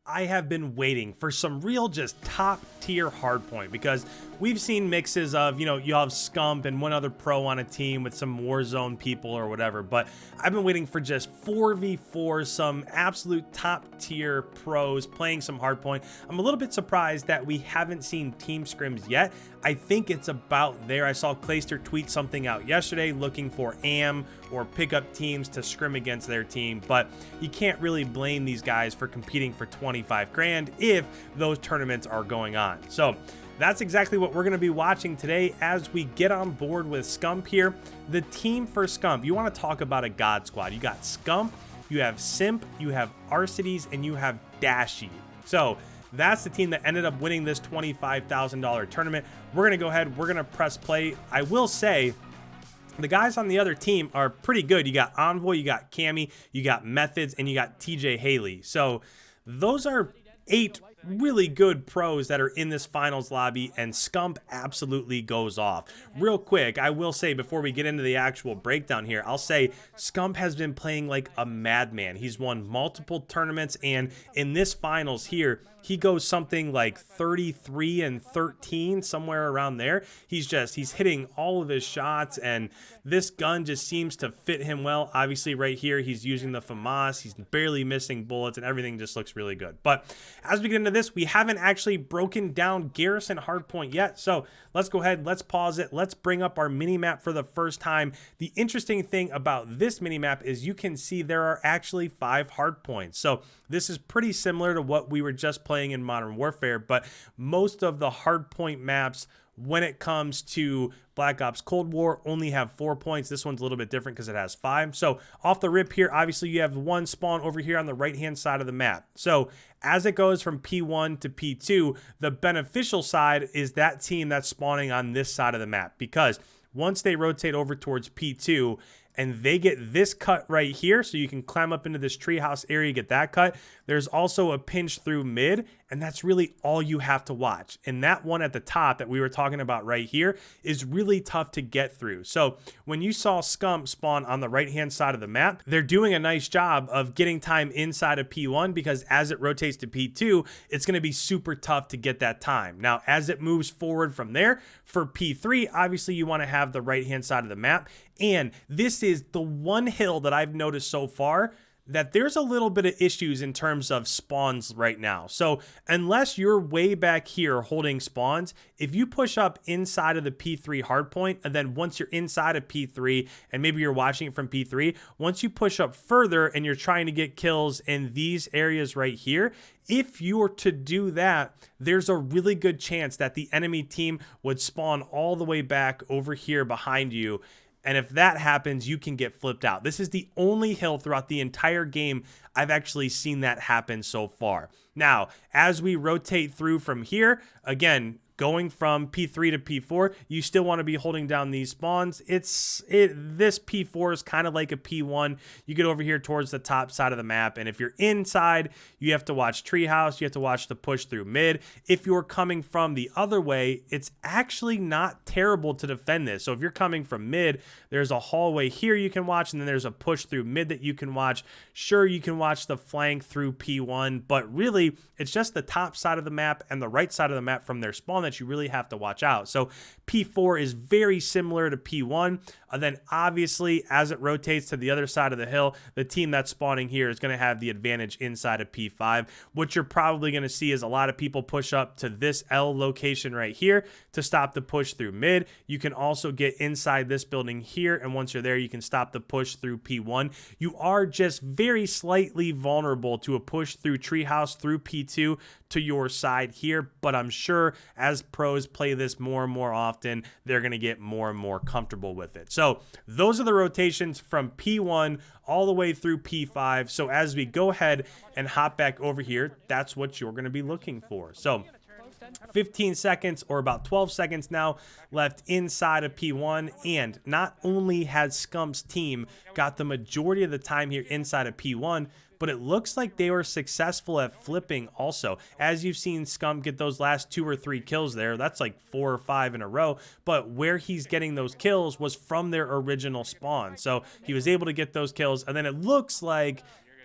I have been waiting for some real just top tier hardpoint, because we've seen mixes of, you have Scump and one other pro on a team with some Warzone people or whatever, but I've been waiting for just 4v4, some absolute top tier pros playing some hardpoint. I'm a little bit surprised that we haven't seen team scrims yet. I think it's about there. I saw Clayster tweet something out yesterday looking for AM or pickup teams to scrim against their team, but you can't really blame these guys for competing for 25 grand if those tournaments are going on. So that's exactly what we're going to be watching today as we get on board with Scump here. The team for Scump, you want to talk about a god squad. You got Scump, you have Simp, you have Arcitys, and you have Dashy. So that's the team that ended up winning this $25,000 tournament. We're going to go ahead, we're going to press play. I will say the guys on the other team are pretty good. You got Envoy, you got Cammy, you got Methods, and you got TJ Haley. So those are 8 really good pros that are in this finals lobby, and Scump absolutely goes off. Real quick, I will say before we get into the actual breakdown here, I'll say Scump has been playing like a madman. He's won multiple tournaments, and in this finals here, he goes something like 33 and 13, somewhere around there. He's hitting all of his shots, and this gun just seems to fit him well. Obviously right here, he's using the FAMAS. He's barely missing bullets, and everything just looks really good. But as we get into this, we haven't actually broken down Garrison Hardpoint yet. So let's go ahead, let's pause it. Let's bring up our mini map for the first time. The interesting thing about this mini map is you can see there are actually 5 hardpoints. So this is pretty similar to what we were just playing in Modern Warfare, but most of the hardpoint maps when it comes to Black Ops Cold War only have 4 points. This one's a little bit different because it has 5. So off the rip here, obviously you have one spawn over here on the right hand side of the map. So as it goes from P1 to P2, the beneficial side is that team that's spawning on this side of the map, because once they rotate over towards P2 and they get this cut right here, so you can climb up into this treehouse area, get that cut. There's also a pinch through mid, and that's really all you have to watch. And that one at the top that we were talking about right here is really tough to get through. So when you saw Scump spawn on the right-hand side of the map, they're doing a nice job of getting time inside of P1, because as it rotates to P2, it's going to be super tough to get that time. Now, as it moves forward from there, for P3, obviously you want to have the right-hand side of the map. And this is the one hill that I've noticed so far that there's a little bit of issues in terms of spawns right now. So unless you're way back here holding spawns, if you push up inside of the P3 hardpoint, and then once you're inside of P3, and maybe you're watching it from P3, once you push up further and you're trying to get kills in these areas right here, if you were to do that, there's a really good chance that the enemy team would spawn all the way back over here behind you. And if that happens, you can get flipped out. This is the only hill throughout the entire game I've actually seen that happen so far. Now, as we rotate through from here, again, going from P3 to P4, you still want to be holding down these spawns. This P4 is kind of like a P1. You get over here towards the top side of the map, and if you're inside, you have to watch treehouse. You have to watch the push through mid. If you're coming from the other way, it's actually not terrible to defend this. So if you're coming from mid, there's a hallway here you can watch, and then there's a push through mid that you can watch. Sure, you can watch the flank through P1, but really, it's just the top side of the map and the right side of the map from their spawn that you really have to watch out. So P4 is very similar to P1. And then obviously as it rotates to the other side of the hill, the team that's spawning here is going to have the advantage inside of P5. What you're probably going to see is a lot of people push up to this L location right here to stop the push through mid. You can also get inside this building here, and once you're there, you can stop the push through P1. You are just very slightly vulnerable to a push through treehouse through P2 to your side here, but I'm sure as pros play this more and more often, they're going to get more and more comfortable with it. So those are the rotations from P1 all the way through P5. So as we go ahead and hop back over here, that's what you're going to be looking for. So 15 seconds or about 12 seconds now left inside of P1, and not only has Scump's team got the majority of the time here inside of P1, but it looks like they were successful at flipping also. As you've seen Scump get those last 2 or 3 kills there, that's like 4 or 5 in a row, but where he's getting those kills was from their original spawn. So he was able to get those kills, and then it looks like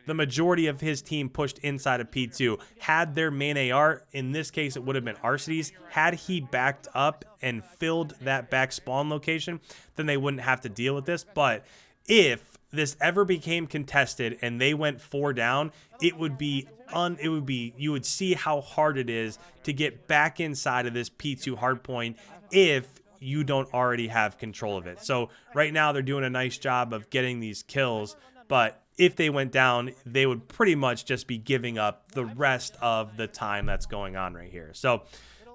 the majority of his team pushed inside of P2. Had their main AR, in this case it would have been Arcitys, had he backed up and filled that back spawn location, then they wouldn't have to deal with this. But if this ever became contested and they went 4 down, you would see how hard it is to get back inside of this P2 hardpoint if you don't already have control of it. So right now they're doing a nice job of getting these kills, but if they went down, they would pretty much just be giving up the rest of the time that's going on right here. So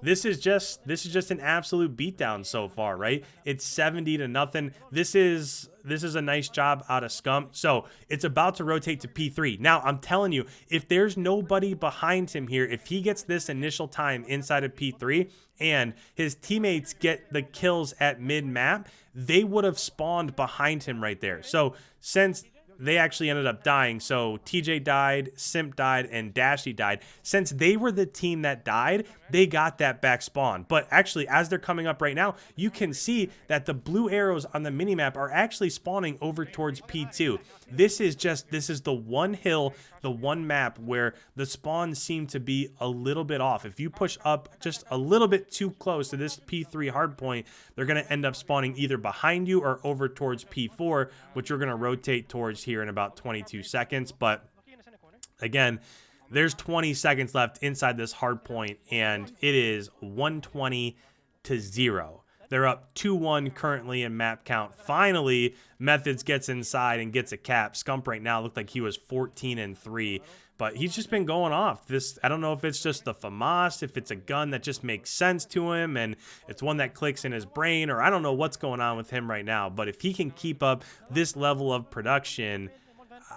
this is just an absolute beatdown so far, right? It's 70-0. This is a nice job out of Scump. So it's about to rotate to P3. Now, I'm telling you, if there's nobody behind him here, if he gets this initial time inside of P3 and his teammates get the kills at mid-map, they would have spawned behind him right there. So since they actually ended up dying, so TJ died, Simp died, and Dashy died. Since they were the team that died, they got that back spawn. But actually, as they're coming up right now, you can see that the blue arrows on the minimap are actually spawning over towards P2. This is the one hill, the one map where the spawns seem to be a little bit off. If you push up just a little bit too close to this P3 hardpoint, they're going to end up spawning either behind you or over towards P4, which you're going to rotate towards here in about 22 seconds. But again, there's 20 seconds left inside this hard point, and it is 120-0. They're up 2-1 currently in map count. Finally, Methods gets inside and gets a cap. Scump right now looked like he was 14-3, but he's just been going off. I don't know if it's just the FAMAS, if it's a gun that just makes sense to him and it's one that clicks in his brain, or I don't know what's going on with him right now. But if he can keep up this level of production,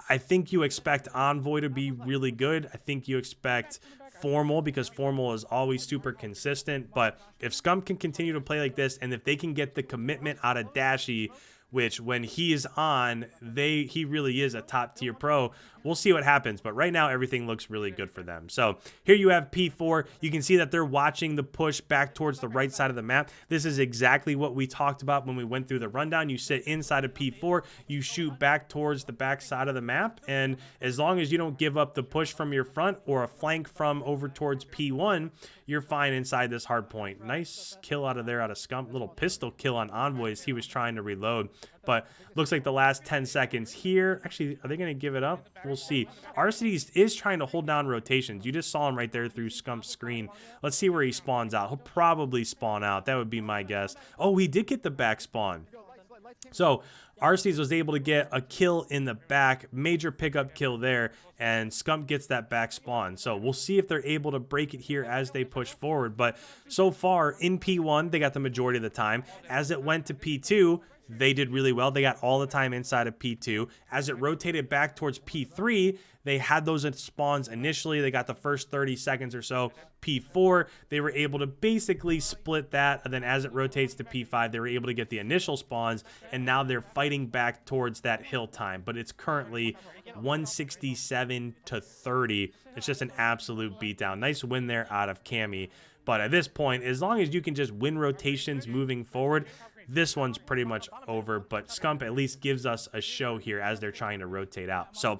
I think you expect Envoy to be really good. I think you expect Formal, because Formal is always super consistent. But if Scump can continue to play like this, and if they can get the commitment out of Dashy, which when he is on, he really is a top tier pro. We'll see what happens, but right now everything looks really good for them. So here you have P4. You can see that they're watching the push back towards the right side of the map. This is exactly what we talked about when we went through the rundown. You sit inside of P4, you shoot back towards the back side of the map, and as long as you don't give up the push from your front or a flank from over towards P1, you're fine inside this hard point. Nice kill out of Scump. Little pistol kill on Envoys. He was trying to reload, but looks like the last 10 seconds here. Actually, are they going to give it up? We'll see. Arcitys is trying to hold down rotations. You just saw him right there through Scump's screen. Let's see where he spawns out. He'll probably spawn out. That would be my guess. Oh, he did get the back spawn. So Arcitys was able to get a kill in the back, major pickup kill there, and Scump gets that back spawn. So we'll see if they're able to break it here as they push forward. But so far in P1, they got the majority of the time. As it went to P2, they did really well. They got all the time inside of P2. As it rotated back towards P3, they had those spawns initially. They got the first 30 seconds or so. P4, they were able to basically split that. And then as it rotates to P5, they were able to get the initial spawns. And now they're fighting back towards that hill time. But it's currently 167-30. It's just an absolute beatdown. Nice win there out of Cammy. But at this point, as long as you can just win rotations moving forward, this one's pretty much over. But Scump at least gives us a show here as they're trying to rotate out. So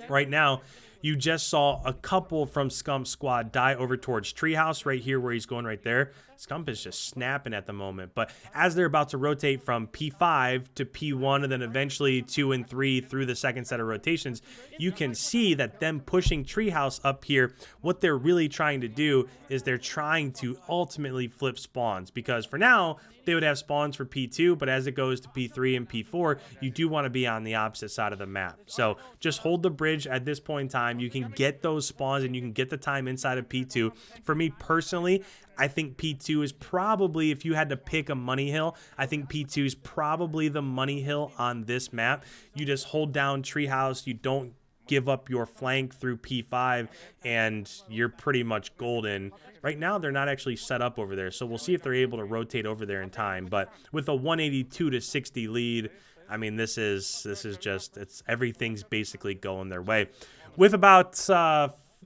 right now, you just saw a couple from Scump's squad die over towards Treehouse right here where he's going right there. Scump is just snapping at the moment. But as they're about to rotate from P5 to P1 and then eventually 2 and 3 through the second set of rotations, you can see that them pushing Treehouse up here, what they're really trying to do is they're trying to ultimately flip spawns. Because for now, they would have spawns for P2, but as it goes to P3 and P4, you do want to be on the opposite side of the map. So just hold the bridge at this point in time. You can get those spawns and you can get the time inside of P2. For me personally, I think P2 is probably, if you had to pick a money hill, I think P2 is probably the money hill on this map. You just hold down Treehouse, you don't give up your flank through P5, and you're pretty much golden. Right now, they're not actually set up over there, so we'll see if they're able to rotate over there in time. But with a 182-60 lead, I mean, this is just, everything's basically going their way. With about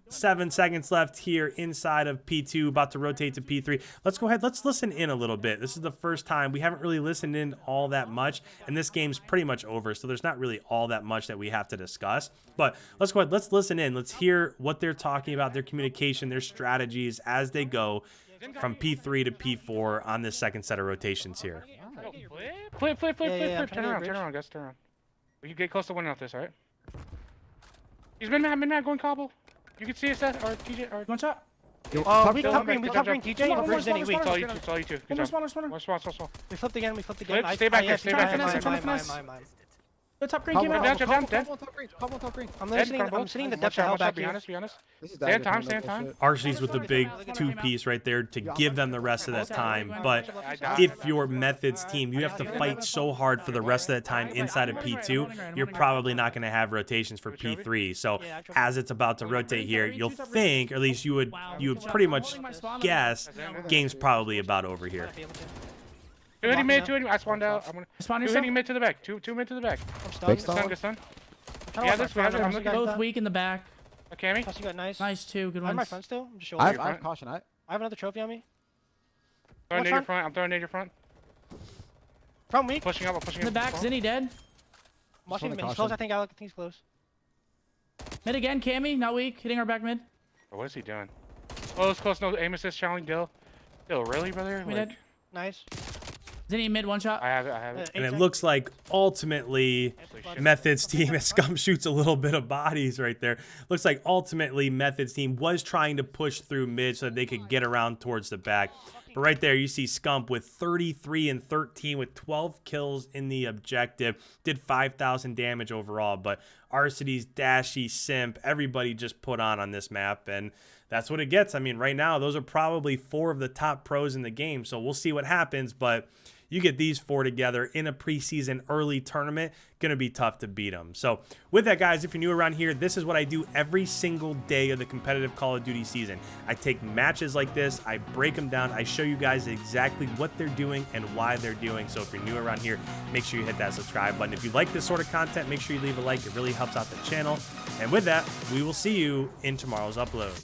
7 seconds left here inside of P2, about to rotate to P3. Let's go ahead. Let's listen in a little bit. This is the first time we haven't really listened in all that much, and this game's pretty much over, so there's not really all that much that we have to discuss. But let's go ahead. Let's listen in. Let's hear what they're talking about, their communication, their strategies as they go from P3 to P4 on this second set of rotations here. Flip. Turn around, guys. Turn around. We can get close to winning off this, all right? He's midnight going cobble. You can see us that, or TJ, or one shot. We top green, TJ. It's all you two. Good job. One small. We flipped again. Flip, stay back here. Mine. The top green came out. Down. I'm sitting the depth hell back here. Be honest. Stay on time. Arcitys with the big 2-piece right there to give them the rest of that time. But if your methods team, you have to fight so hard for the rest of the time inside of P2, you're probably not going to have rotations for P3. So as it's about to rotate here, you'll think, or at least you would pretty much guess, game's probably about over here. 280 mid, 280. I spawned out. I'm gonna. 280 mid to the back. Two mid to the back. I'm Good stun. Yeah, this we have it. I'm looking. Both weak in the back. Okay, you got nice. Nice too. Good I have my ones. front still. I'm just I shouldering. have caution. I have another trophy on me. I'm throwing near your front. Front weak. Pushing up. In the back, Zinni dead. I'm watching him. He's close. I think he's close. Mid again, Cammy, not weak. Hitting our back mid. Oh, what is he doing? Close. No aim assist. Challenge Dill, really, brother? We did. Nice. Zinni mid, one shot. I have it. And it looks like ultimately Methods team, as Scump shoots a little bit of bodies right there, looks like ultimately Methods team was trying to push through mid so that they could get around towards the back. But right there, you see Scump with 33 and 13 with 12 kills in the objective. Did 5,000 damage overall. But Arcitys, Dashy, Simp, everybody just put on this map. And that's what it gets. I mean, right now, those are probably 4 of the top pros in the game. So we'll see what happens. But you get these 4 together in a preseason early tournament, gonna be tough to beat them. So with that, guys, if you're new around here, this is what I do every single day of the competitive Call of Duty season. I take matches like this, I break them down, I show you guys exactly what they're doing and why they're doing. So if you're new around here, make sure you hit that subscribe button. If you like this sort of content, make sure you leave a like. It really helps out the channel. And with that, we will see you in tomorrow's upload.